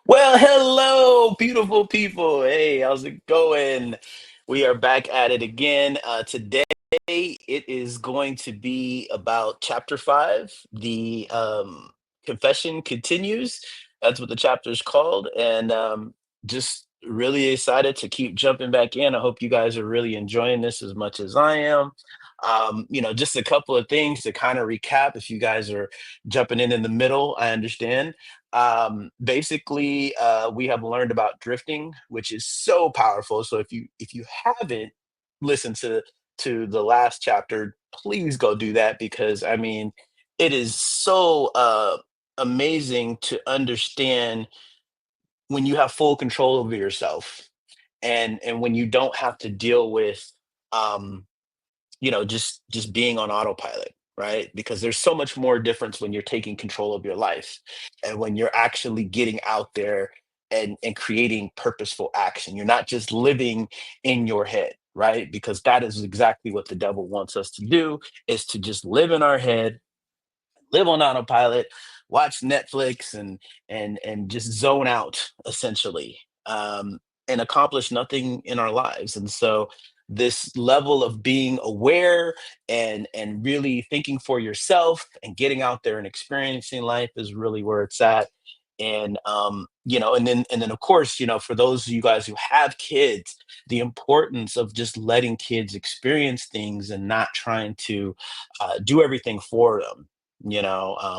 Well, hello, beautiful people. Hey, how's it going? We are back at it again. Today, it is going to be about chapter five. The confession continues. That's what the chapter is called. And just really excited to keep jumping back in. I hope you guys are really enjoying this as much as I am. Just a couple of things to kind of recap if you guys are jumping in the middle. I understand. Basically, we have learned about drifting, which is so powerful. So if you haven't listened to the last chapter, please go do that, because I mean it is so amazing to understand when you have full control over yourself, and when you don't have to deal with um just being on autopilot, right? Because there's so much more difference when you're taking control of your life and when you're actually getting out there and creating purposeful action. You're not just living in your head, right? Because that is exactly what the devil wants us to do, is to just live in our head, live on autopilot, watch Netflix and just zone out essentially, and accomplish nothing in our lives. And so this level of being aware and really thinking for yourself and getting out there and experiencing life is really where it's at. And and then of course, for those of you guys who have kids, the importance of just letting kids experience things and not trying to do everything for them,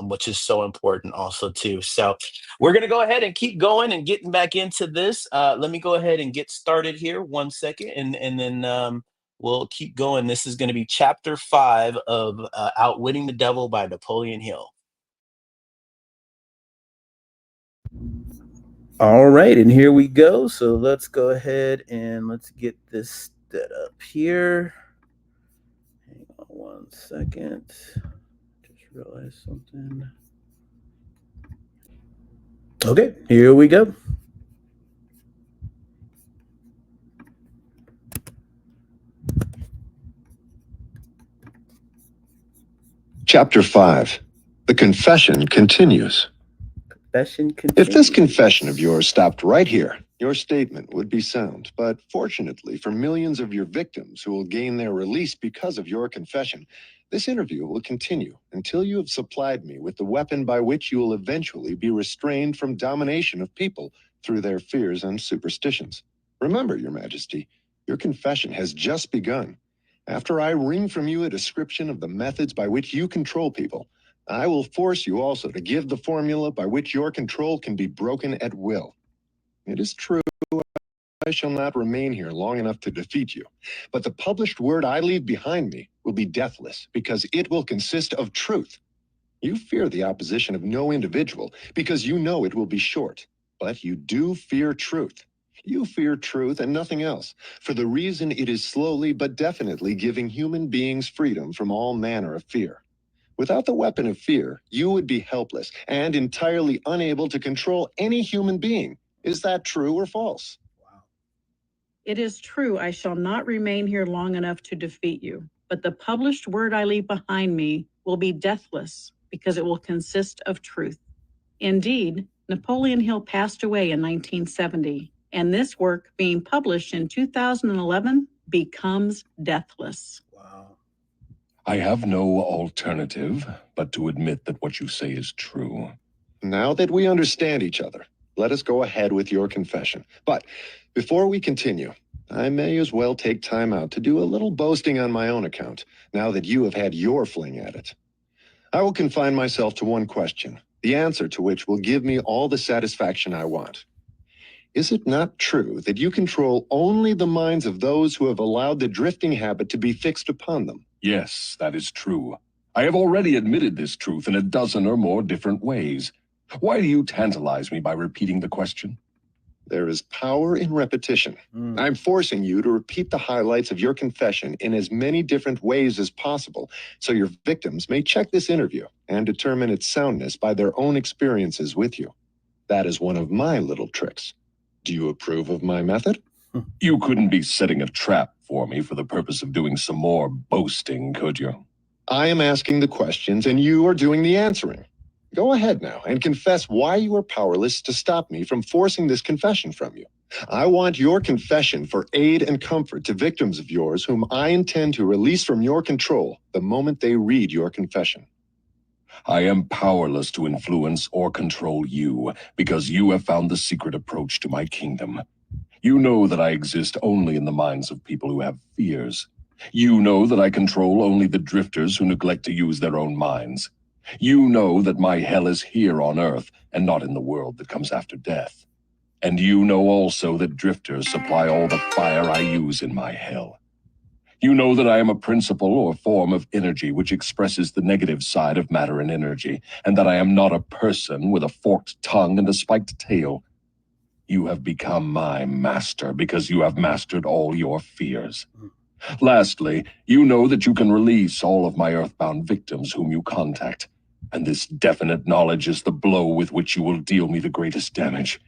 which is so important also too. So we're gonna go ahead and keep going and getting back into this. Let me go ahead and get started here. 1 second, and then we'll keep going. This is going to be chapter five of Outwitting the Devil by Napoleon Hill. All right, and here we go. So let's go ahead and let's get this set up here. Hang on 1 second. Just realized something. Okay, here we go. Chapter 5. The confession continues. Confession If this continues. confession of yours stopped right here, your statement would be sound. But fortunately for millions of your victims who will gain their release because of your confession, this interview will continue until you have supplied me with the weapon by which you will eventually be restrained from domination of people through their fears and superstitions. Remember, Your Majesty, your confession has just begun. After I wring from you a description of the methods by which you control people, I will force you also to give the formula by which your control can be broken at will. It is true, I shall not remain here long enough to defeat you, but the published word I leave behind me will be deathless because it will consist of truth. You fear the opposition of no individual because you know it will be short, but you do fear truth. You fear truth and nothing else, for the reason it is slowly but definitely giving human beings freedom from all manner of fear. Without the weapon of fear, you would be helpless and entirely unable to control any human being. Is that true or false? It is true, I shall not remain here long enough to defeat you, but the published word I leave behind me will be deathless because it will consist of truth. Indeed, Napoleon Hill passed away in 1970, and this work, being published in 2011, becomes deathless. Wow. I have no alternative but to admit that what you say is true. Now that we understand each other, let us go ahead with your confession. But before we continue, I may as well take time out to do a little boasting on my own account, now that you have had your fling at it. I will confine myself to one question, the answer to which will give me all the satisfaction I want. Is it not true that you control only the minds of those who have allowed the drifting habit to be fixed upon them? Yes, that is true. I have already admitted this truth in a dozen or more different ways. Why do you tantalize me by repeating the question? There is power in repetition. I'm forcing you to repeat the highlights of your confession in as many different ways as possible, so your victims may check this interview and determine its soundness by their own experiences with you. That is one of my little tricks. Do you approve of my method? You couldn't be setting a trap for me for the purpose of doing some more boasting, could you? I am asking the questions and you are doing the answering. Go ahead now and confess why you are powerless to stop me from forcing this confession from you. I want your confession for aid and comfort to victims of yours whom I intend to release from your control the moment they read your confession. I am powerless to influence or control you because you have found the secret approach to my kingdom. You know that I exist only in the minds of people who have fears. You know that I control only the drifters who neglect to use their own minds. You know that my hell is here on Earth and not in the world that comes after death. And you know also that drifters supply all the fire I use in my hell. You know that I am a principle or form of energy which expresses the negative side of matter and energy, and that I am not a person with a forked tongue and a spiked tail. You have become my master because you have mastered all your fears. Lastly, you know that you can release all of my earthbound victims whom you contact, and this definite knowledge is the blow with which you will deal me the greatest damage.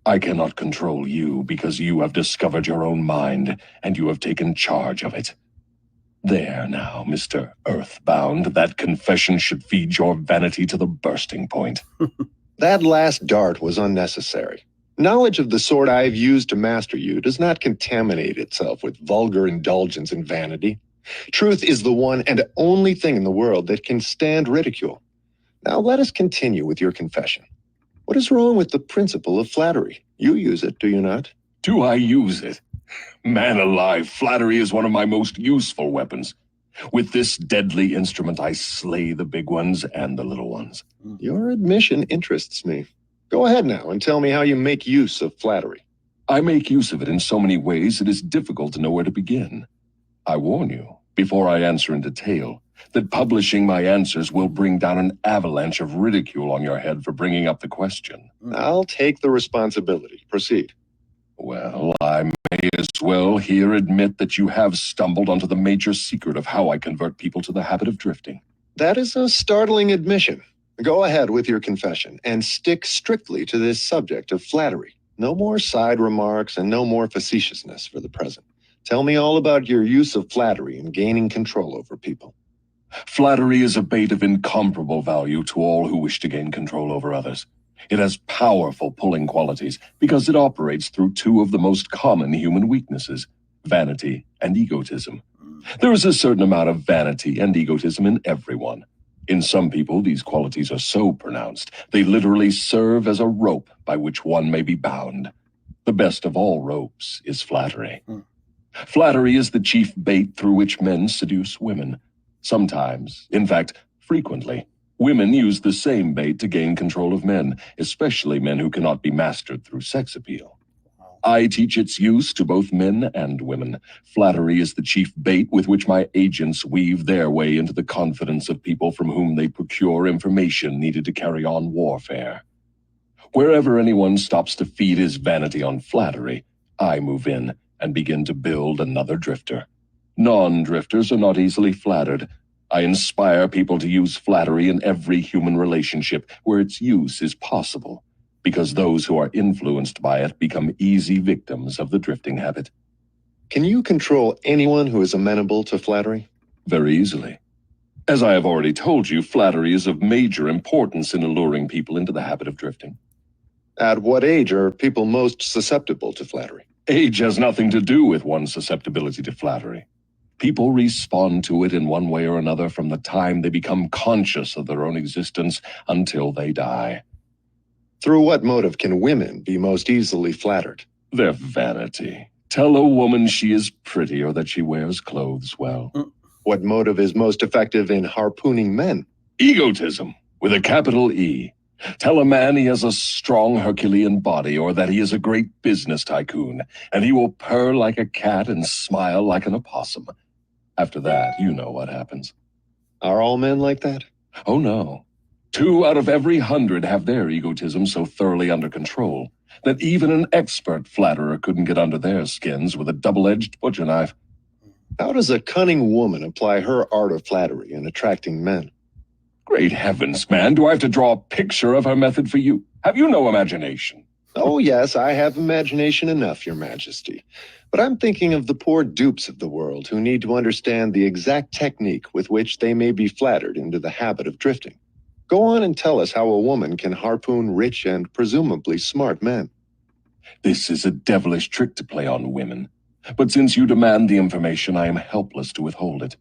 I cannot control you because you have discovered your own mind, and you have taken charge of it. There now, Mr. Earthbound, that confession should feed your vanity to the bursting point. That last dart was unnecessary. Knowledge of the sort I have used to master you does not contaminate itself with vulgar indulgence and vanity. Truth is the one and only thing in the world that can stand ridicule. Now let us continue with your confession. What is wrong with the principle of flattery? You use it, do you not? Do I use it? Man alive, flattery is one of my most useful weapons. With this deadly instrument, I slay the big ones and the little ones. Your admission interests me. Go ahead now and tell me how you make use of flattery. I make use of it in so many ways it is difficult to know where to begin. I warn you, before I answer in detail, that publishing my answers will bring down an avalanche of ridicule on your head for bringing up the question. I'll take the responsibility. Proceed. Well, I may as well here admit that you have stumbled onto the major secret of how I convert people to the habit of drifting. That is a startling admission. Go ahead with your confession and stick strictly to this subject of flattery. No more side remarks and no more facetiousness for the present. Tell me all about your use of flattery in gaining control over people. Flattery is a bait of incomparable value to all who wish to gain control over others. It has powerful pulling qualities because it operates through two of the most common human weaknesses, vanity and egotism. There is a certain amount of vanity and egotism in everyone. In some people, these qualities are so pronounced, they literally serve as a rope by which one may be bound. The best of all ropes is flattery. Flattery is the chief bait through which men seduce women. Sometimes, in fact, frequently, women use the same bait to gain control of men, especially men who cannot be mastered through sex appeal. I teach its use to both men and women. Flattery is the chief bait with which my agents weave their way into the confidence of people from whom they procure information needed to carry on warfare. Wherever anyone stops to feed his vanity on flattery, I move in and begin to build another drifter. Non-drifters are not easily flattered. I inspire people to use flattery in every human relationship where its use is possible, because those who are influenced by it become easy victims of the drifting habit. Can you control anyone who is amenable to flattery? Very easily. As I have already told you, flattery is of major importance in alluring people into the habit of drifting. At what age are people most susceptible to flattery? Age has nothing to do with one's susceptibility to flattery. People respond to it in one way or another from the time they become conscious of their own existence until they die. Through what motive can women be most easily flattered? Their vanity. Tell a woman she is pretty or that she wears clothes well. What motive is most effective in harpooning men? Egotism, with a capital E. Tell a man he has a strong Herculean body or that he is a great business tycoon, and he will purr like a cat and smile like an opossum. After that, you know what happens. Are all men like that? Oh no. 2 out of every 100 have their egotism so thoroughly under control that even an expert flatterer couldn't get under their skins with a double-edged butcher knife. How does a cunning woman apply her art of flattery in attracting men? Great heavens, man, do I have to draw a picture of her method for you? Have you no imagination? Oh yes, I have imagination enough, Your Majesty. But I'm thinking of the poor dupes of the world who need to understand the exact technique with which they may be flattered into the habit of drifting. Go on and tell us how a woman can harpoon rich and presumably smart men. This is a devilish trick to play on women. But since you demand the information, I am helpless to withhold it.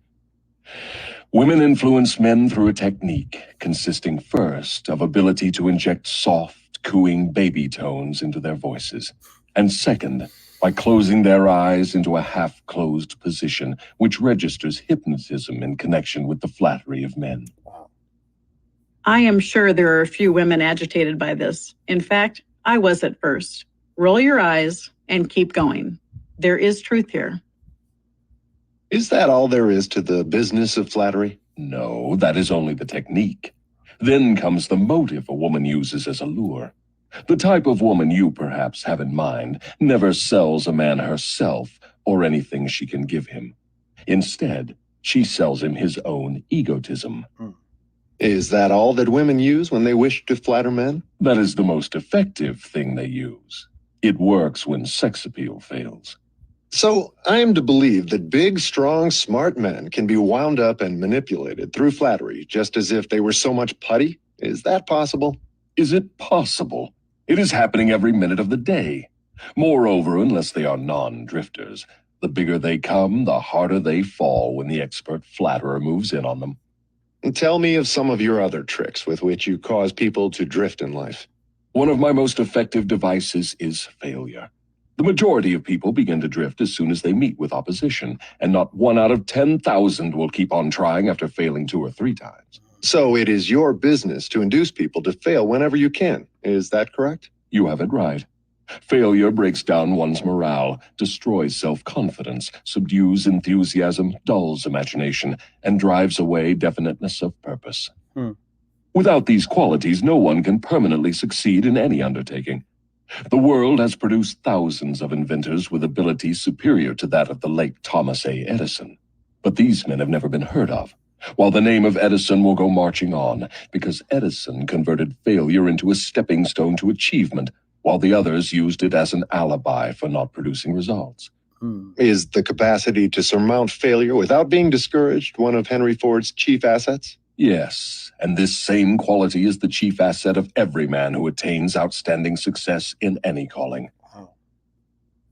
Women influence men through a technique consisting first of ability to inject soft, cooing baby tones into their voices, and second, by closing their eyes into a half-closed position, which registers hypnotism in connection with the flattery of men. I am sure there are a few women agitated by this. In fact, I was at first. Roll your eyes and keep going. There is truth here. Is that all there is to the business of flattery? No, that is only the technique. Then comes the motive a woman uses as a lure. The type of woman you perhaps have in mind never sells a man herself or anything she can give him. Instead, she sells him his own egotism. Is that all that women use when they wish to flatter men? That is the most effective thing they use. It works when sex appeal fails. So I am to believe that big, strong, smart men can be wound up and manipulated through flattery, just as if they were so much putty? Is that possible? Is it possible? It is happening every minute of the day. Moreover, unless they are non-drifters, the bigger they come, the harder they fall when the expert flatterer moves in on them. Tell me of some of your other tricks with which you cause people to drift in life. One of my most effective devices is failure. The majority of people begin to drift as soon as they meet with opposition, and not 1 out of 10,000 will keep on trying after failing 2 or 3 times. So it is your business to induce people to fail whenever you can. Is that correct? You have it right. Failure breaks down one's morale, destroys self-confidence, subdues enthusiasm, dulls imagination, and drives away definiteness of purpose. Without these qualities, no one can permanently succeed in any undertaking. The world has produced thousands of inventors with abilities superior to that of the late Thomas A. Edison. But these men have never been heard of, while the name of Edison will go marching on, because Edison converted failure into a stepping stone to achievement, while the others used it as an alibi for not producing results. Is the capacity to surmount failure without being discouraged one of Henry Ford's chief assets? Yes, and this same quality is the chief asset of every man who attains outstanding success in any calling.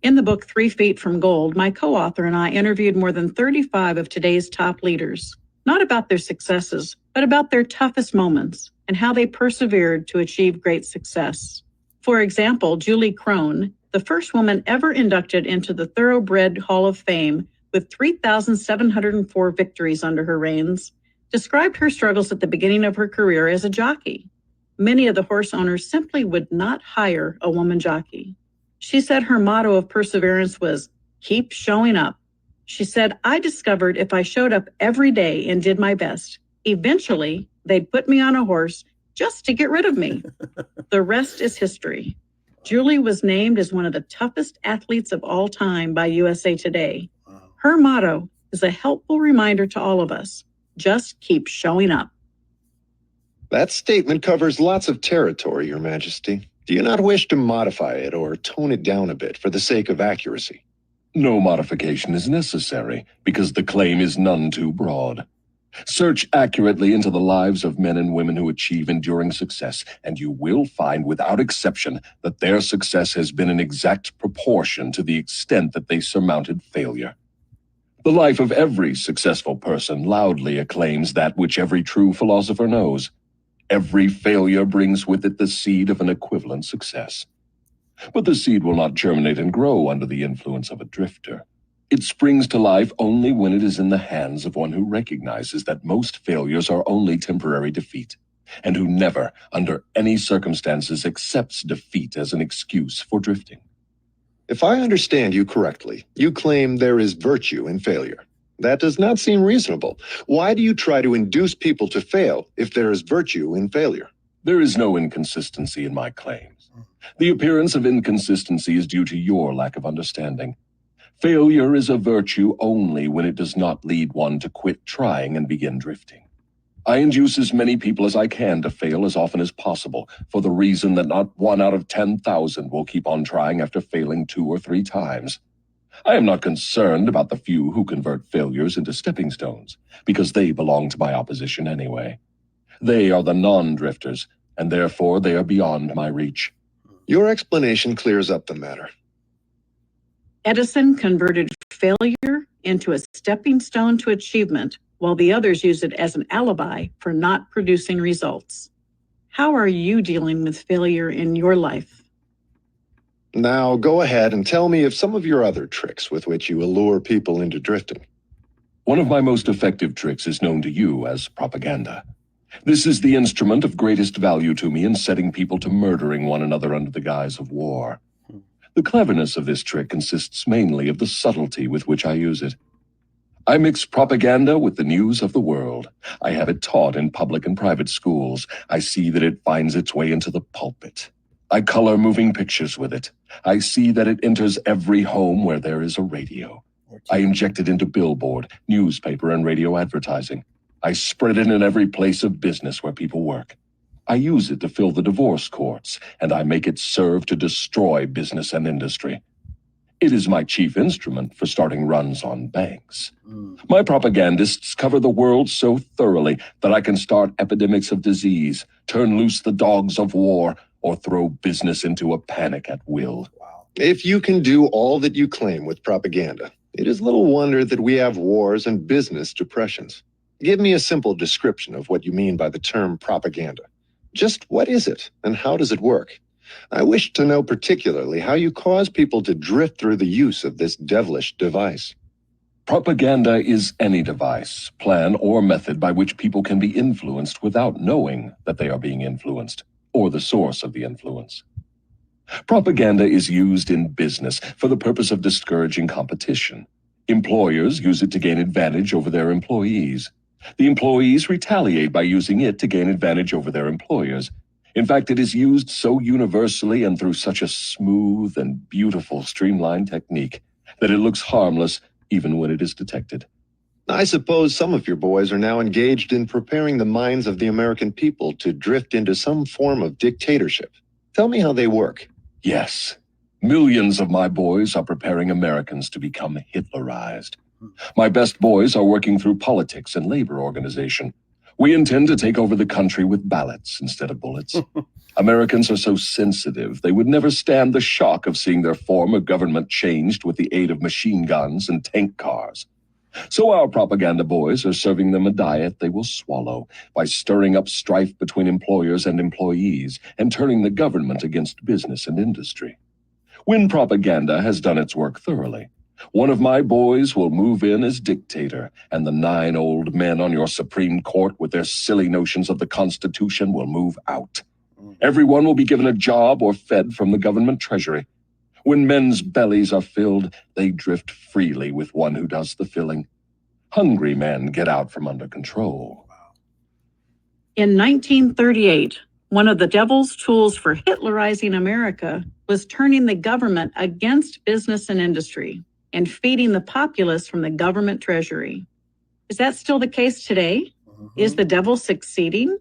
In the book 3 Feet from Gold, my co-author and I interviewed more than 35 of today's top leaders, not about their successes, but about their toughest moments and how they persevered to achieve great success. For example, Julie Crone, the first woman ever inducted into the Thoroughbred Hall of Fame with 3,704 victories under her reigns, described her struggles at the beginning of her career as a jockey. Many of the horse owners simply would not hire a woman jockey. She said her motto of perseverance was, "Keep showing up." She said, "I discovered if I showed up every day and did my best, eventually they'd put me on a horse just to get rid of me." The rest is history. Julie was named as one of the toughest athletes of all time by USA Today. Her motto is a helpful reminder to all of us. Just keep showing up. That statement covers lots of territory, Your Majesty. Do you not wish to modify it or tone it down a bit for the sake of accuracy? No modification is necessary, because the claim is none too broad. Search accurately into the lives of men and women who achieve enduring success, and you will find without exception that their success has been in exact proportion to the extent that they surmounted failure. The life of every successful person loudly acclaims that which every true philosopher knows. Every failure brings with it the seed of an equivalent success. But the seed will not germinate and grow under the influence of a drifter. It springs to life only when it is in the hands of one who recognizes that most failures are only temporary defeat, and who never, under any circumstances, accepts defeat as an excuse for drifting. If I understand you correctly, you claim there is virtue in failure. That does not seem reasonable. Why do you try to induce people to fail if there is virtue in failure? There is no inconsistency in my claims. The appearance of inconsistency is due to your lack of understanding. Failure is a virtue only when it does not lead one to quit trying and begin drifting. I induce as many people as I can to fail as often as possible, for the reason that not 1 out of 10,000 will keep on trying after failing 2 or 3 times. I am not concerned about the few who convert failures into stepping stones, because they belong to my opposition anyway. They are the non-drifters, and therefore they are beyond my reach. Your explanation clears up the matter. Edison converted failure into a stepping stone to achievement, while the others use it as an alibi for not producing results. How are you dealing with failure in your life? Now go ahead and tell me of some of your other tricks with which you allure people into drifting. One of my most effective tricks is known to you as propaganda. This is the instrument of greatest value to me in setting people to murdering one another under the guise of war. The cleverness of this trick consists mainly of the subtlety with which I use it. I mix propaganda with the news of the world. I have it taught in public and private schools. I see that it finds its way into the pulpit. I color moving pictures with it. I see that it enters every home where there is a radio. I inject it into billboard, newspaper, and radio advertising. I spread it in every place of business where people work. I use it to fill the divorce courts, and I make it serve to destroy business and industry. It is my chief instrument for starting runs on banks. My propagandists cover the world so thoroughly that I can start epidemics of disease, turn loose the dogs of war, or throw business into a panic at will. If you can do all that you claim with propaganda, it is little wonder that we have wars and business depressions. Give me a simple description of what you mean by the term propaganda. Just what is it, and how does it work? I wish to know particularly how you cause people to drift through the use of this devilish device. Propaganda is any device, plan, or method by which people can be influenced without knowing that they are being influenced, or the source of the influence. Propaganda is used in business for the purpose of discouraging competition. Employers use it to gain advantage over their employees. The employees retaliate by using it to gain advantage over their employers. In fact, it is used so universally and through such a smooth and beautiful streamlined technique that it looks harmless even when it is detected. I suppose some of your boys are now engaged in preparing the minds of the American people to drift into some form of dictatorship. Tell me how they work. Yes, millions of my boys are preparing Americans to become Hitlerized. My best boys are working through politics and labor organization. We intend to take over the country with ballots instead of bullets. Americans are so sensitive, they would never stand the shock of seeing their form of government changed with the aid of machine guns and tank cars. So our propaganda boys are serving them a diet they will swallow by stirring up strife between employers and employees and turning the government against business and industry. When propaganda has done its work thoroughly, one of my boys will move in as dictator, and the 9 old men on your Supreme Court with their silly notions of the Constitution will move out. Everyone will be given a job or fed from the government treasury. When men's bellies are filled, they drift freely with one who does the filling. Hungry men get out from under control. In 1938, one of the devil's tools for Hitlerizing America was turning the government against business and industry and feeding the populace from the government treasury. Is that still the case today? Is the devil succeeding?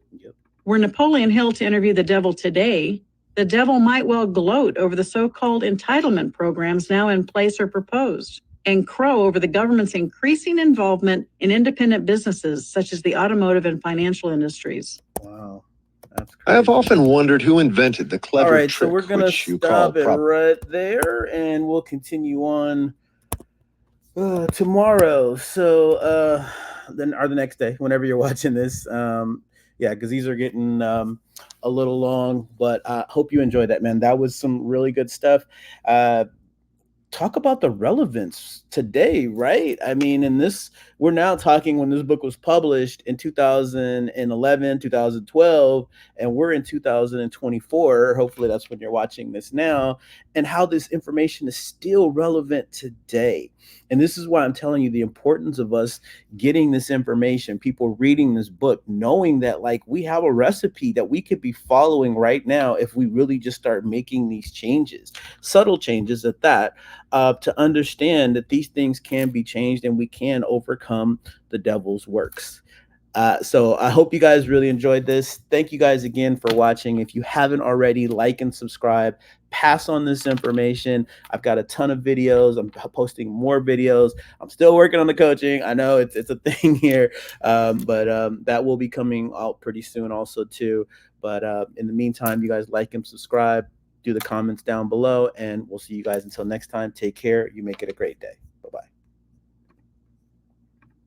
Were Napoleon Hill to interview the devil today, the devil might well gloat over the so-called entitlement programs now in place or proposed, and crow over the government's increasing involvement in independent businesses such as the automotive and financial industries. Wow. That's crazy. I have often wondered who invented the clever All right, trick so we're going to which you call stop it right there, and we'll continue on tomorrow. So then, or the next day, whenever you're watching this. Yeah, because these are getting a little long, but I hope you enjoyed that, man. That was some really good stuff. Talk about the relevance today, right? I mean, we're now talking when this book was published in 2011, 2012, and we're in 2024. Hopefully that's when you're watching this now, and how this information is still relevant today. And this is why I'm telling you the importance of us getting this information, people reading this book, knowing that like we have a recipe that we could be following right now if we really just start making these changes, subtle changes at that, to understand that these things can be changed and we can overcome the devil's works. So I hope you guys really enjoyed this. Thank you guys again for watching. If you haven't already, like and subscribe. Pass on this information. I've got a ton of videos. I'm posting more videos. I'm still working on the coaching. I know it's a thing here, but that will be coming out pretty soon also too. But in the meantime, you guys like and subscribe. Do the comments down below, and we'll see you guys until next time. Take care. You make it a great day.